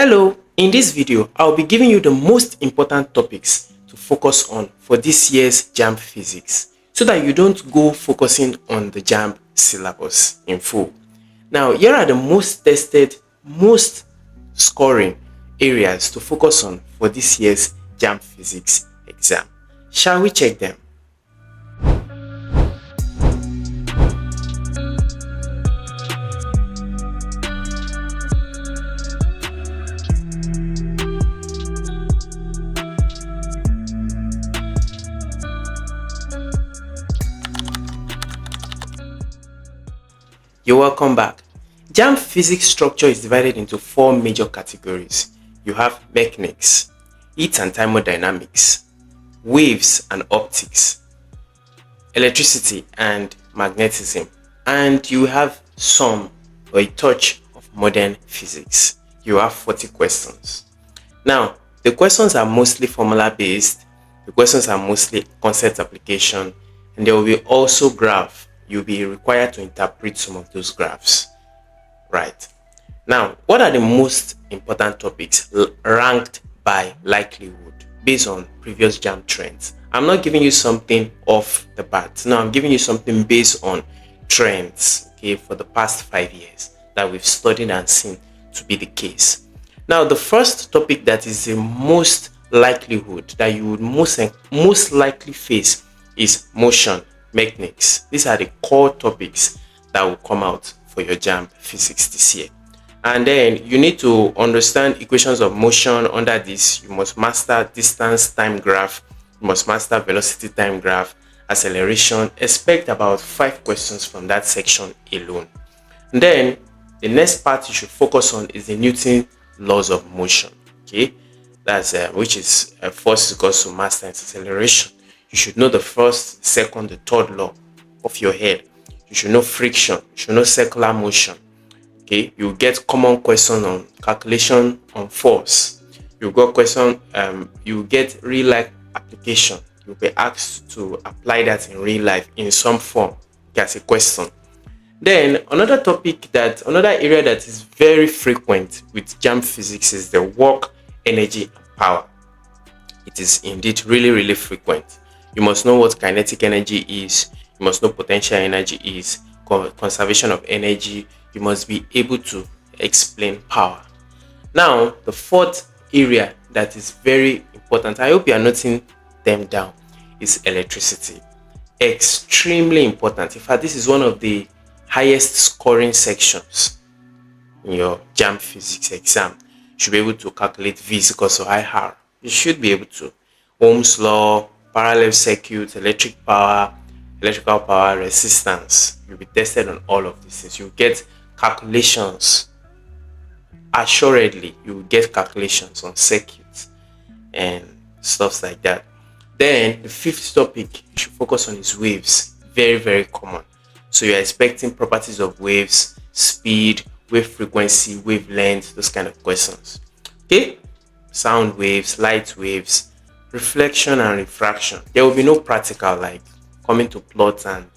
Hello, in this video, I'll be giving you the most important topics to focus on for this year's JAMB Physics so that you don't go focusing on the JAMB syllabus in full. Now, here are the most tested, most scoring areas to focus on for this year's JAMB Physics exam. Shall we check them? You're welcome back. JAMB physics structure is divided into four major categories. You have mechanics, heat and thermodynamics, waves and optics, electricity and magnetism, and you have some or a touch of modern physics. You have 40 questions. Now, the questions are mostly formula based, the questions are mostly concept application, and there will be also graph. You'll be required to interpret some of those graphs. Right. Now, what are the most important topics ranked by likelihood based on previous JAMB trends? I'm not giving you something off the bat. No, I'm giving you something based on trends, okay, for the past 5 years that we've studied and seen to be the case. Now, the first topic that is the most likelihood that you would most likely face is motion mechanics. These are the core topics that will come out for your JAMB physics this year. And then you need to understand equations of motion. Under this, you must master distance time graph, you must master velocity time graph, acceleration. Expect about 5 questions from that section alone. And then the next part you should focus on is the Newton laws of motion. Okay, that's which is force is equal to mass times acceleration. You should know the first, second, the third law of your head. You should know friction. You should know circular motion. Okay, you get common question on calculation on force. You got question. You get real life application. You'll be asked to apply that in real life in some form. That's a question. Then another area that is very frequent with JAMB physics is the work, energy, and power. It is indeed really frequent. You must know what kinetic energy is. You must know potential energy is, conservation of energy. You must be able to explain power. Now, the fourth area that is very important, I hope you are noting them down, is electricity. Extremely important. In fact, this is one of the highest scoring sections in your JAMB physics exam. You should be able to calculate V is equal to IR. You should be able to. Ohm's law, parallel circuit, electrical power, resistance. You'll be tested on all of these things. You get calculations. Assuredly, you will get calculations on circuits and stuff like that. Then the fifth topic you should focus on is waves. Very common. So you're expecting properties of waves, speed, wave frequency, wavelength, those kind of questions. Okay? Sound waves, light waves, reflection and refraction. There will be no practical like coming to plot and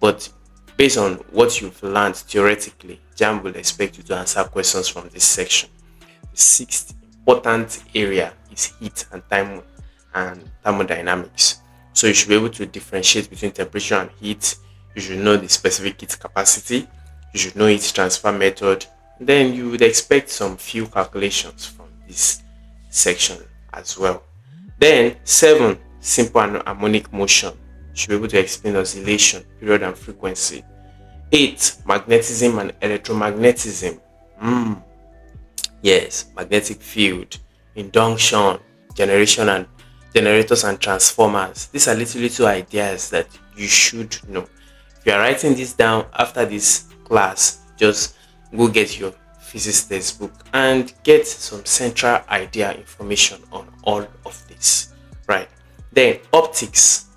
but based on what you've learned theoretically, JAMB will expect you to answer questions from this section. The sixth important area is heat and thermodynamics. So you should be able to differentiate between temperature and heat. You should know the specific heat capacity. You should know heat transfer method. Then you would expect some few calculations from this section as well. Then 7, simple and harmonic motion. You should be able to explain oscillation, period and frequency. 8, magnetism and electromagnetism. Yes, magnetic field, induction, generators and transformers. These are little ideas that you should know. If you are writing this down after this class, just go get your physics textbook and get some central idea information on all of this. Right. Then optics,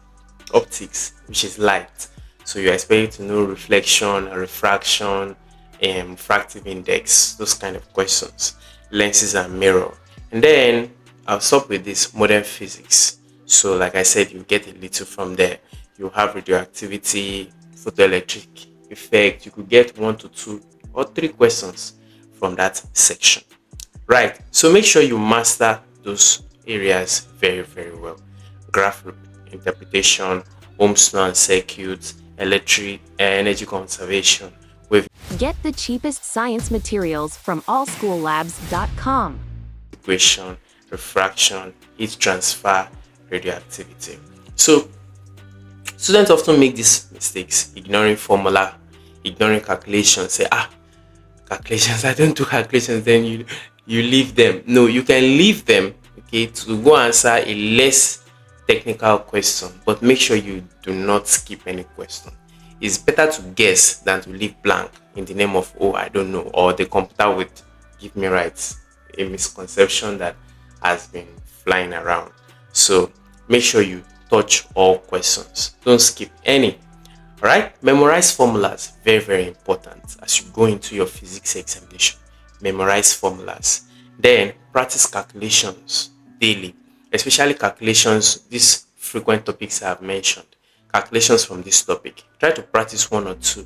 which is light. So you're expected to know reflection, refraction, refractive index, those kind of questions, lenses and mirror. And then I'll stop with this modern physics. So like I said, you get a little from there. You have radioactivity, photoelectric effect. You could get 1 to 2 or 3 questions from that section. Right. So make sure you master those areas very, very well. Graph interpretation, Ohm's law and circuits, electric energy conservation, with Get the cheapest science materials from allschoollabs.com. equation, refraction, heat transfer, radioactivity. So students often make these mistakes, ignoring formula, ignoring calculations, say, calculations, I don't do calculations, then you leave them. No, you can leave them, okay, to go answer a less technical question, but make sure you do not skip any question. It's better to guess than to leave blank in the name of, oh, I don't know, or the computer would give me right. A misconception that has been flying around. So make sure you touch all questions, don't skip any. All right, memorize formulas, very, very important as you go into your physics examination. Memorize formulas. Then practice calculations daily, especially calculations, these frequent topics I have mentioned. Calculations from this topic. Try to practice one or two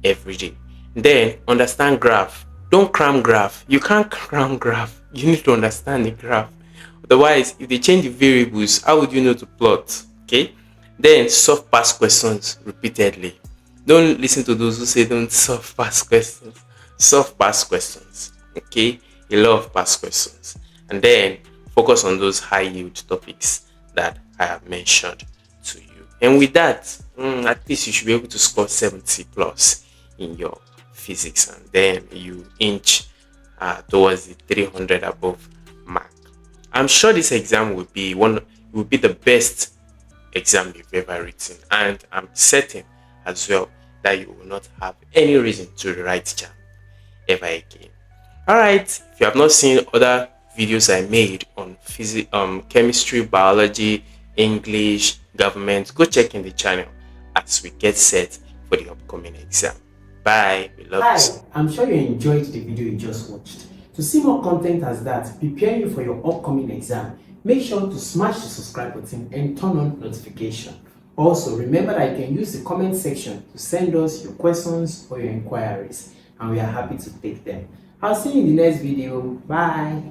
every day. Then understand graph. Don't cram graph. You can't cram graph. You need to understand the graph. Otherwise, if they change the variables, how would you know to plot? Okay. Then solve past questions repeatedly. Don't listen to those who say don't solve past questions. Solve past questions. Okay. A lot of past questions. And then focus on those high yield topics that I have mentioned to you. And with that, at least you should be able to score 70 plus in your physics, and then you inch towards the 300 above mark. I'm sure this exam will be the best exam you've ever written, and I'm certain as well that you will not have any reason to rewrite JAMB ever again. All right, if you have not seen other videos I made on physics, chemistry, biology, English, government, go check in the channel as we get set for the upcoming exam. Bye. We love Hi, you. I'm sure you enjoyed the video you just watched. To see more content as that, preparing you for your upcoming exam, make sure to smash the subscribe button and turn on notification. Also, remember that you can use the comment section to send us your questions or your inquiries, and we are happy to take them. I'll see you in the next video. Bye.